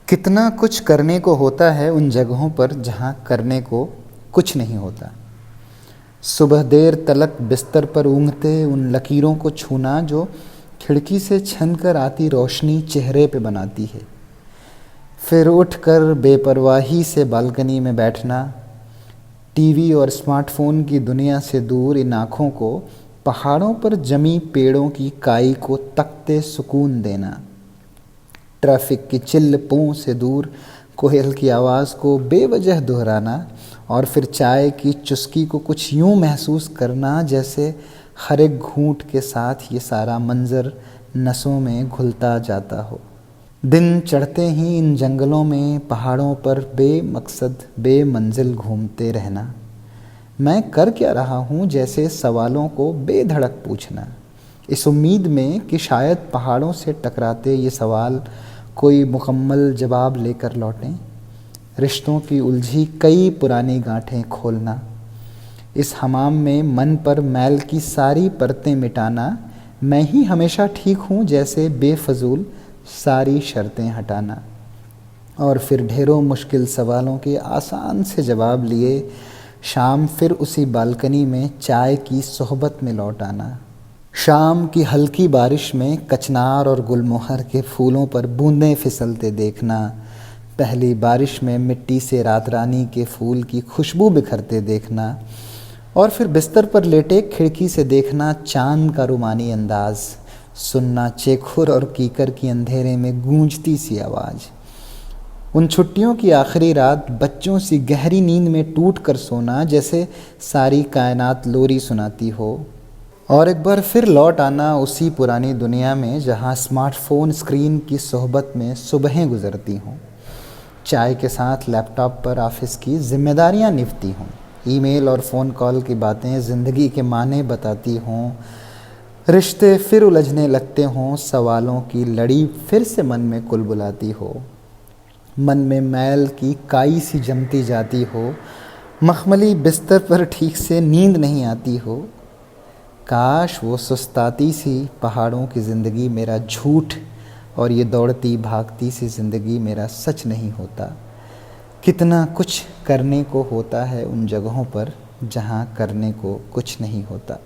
कितना कुछ करने को होता है उन जगहों पर जहाँ करने को कुछ नहीं होता। सुबह देर तलक बिस्तर पर ऊँघते उन लकीरों को छूना जो खिड़की से छन कर आती रोशनी चेहरे पे बनाती है। फिर उठकर बेपरवाही से बालकनी में बैठना, टीवी और स्मार्टफोन की दुनिया से दूर इन आँखों को पहाड़ों पर जमी पेड़ों की काई को तकते सुकून देना, ट्रैफिक की चिल्ल पों से दूर कोयल की आवाज़ को बेवजह दोहराना और फिर चाय की चुस्की को कुछ यूं महसूस करना जैसे हर एक घूंट के साथ ये सारा मंज़र नसों में घुलता जाता हो। दिन चढ़ते ही इन जंगलों में पहाड़ों पर बेमकसद बेमंजिल घूमते रहना, मैं कर क्या रहा हूँ जैसे सवालों को बेधड़क पूछना, इस उम्मीद में कि शायद पहाड़ों से टकराते ये सवाल कोई मुकम्मल जवाब लेकर लौटें। रिश्तों की उलझी कई पुरानी गांठें खोलना, इस हमाम में मन पर मैल की सारी परतें मिटाना, मैं ही हमेशा ठीक हूँ जैसे बेफजूल सारी शर्तें हटाना, और फिर ढेरों मुश्किल सवालों के आसान से जवाब लिए शाम फिर उसी बालकनी में चाय की सोहबत में लौट आना। शाम की हल्की बारिश में कचनार और गुलमोहर के फूलों पर बूंदें फिसलते देखना, पहली बारिश में मिट्टी से रात रानी के फूल की खुशबू बिखरते देखना, और फिर बिस्तर पर लेटे खिड़की से देखना चांद का रुमानी अंदाज, सुनना चेखुर और कीकर की अंधेरे में गूंजती सी आवाज़। उन छुट्टियों की आखिरी रात बच्चों सी गहरी नींद में टूट कर सोना जैसे सारी कायनात लोरी सुनाती हो, और एक बार फिर लौट आना उसी पुरानी दुनिया में जहाँ स्मार्टफोन स्क्रीन की सोहबत में सुबहें गुजरती हों, चाय के साथ लैपटॉप पर ऑफिस की जिम्मेदारियाँ निभती हों, ईमेल और फ़ोन कॉल की बातें ज़िंदगी के माने बताती हों, रिश्ते फिर उलझने लगते हों, सवालों की लड़ी फिर से मन में कुलबुलाती हो, मन में मैल की काई सी जमती जाती हो, मखमली बिस्तर पर ठीक से नींद नहीं आती हो। काश वो सुस्ताती सी पहाड़ों की ज़िंदगी मेरा झूठ और ये दौड़ती भागती सी ज़िंदगी मेरा सच नहीं होता। कितना कुछ करने को होता है उन जगहों पर जहाँ करने को कुछ नहीं होता।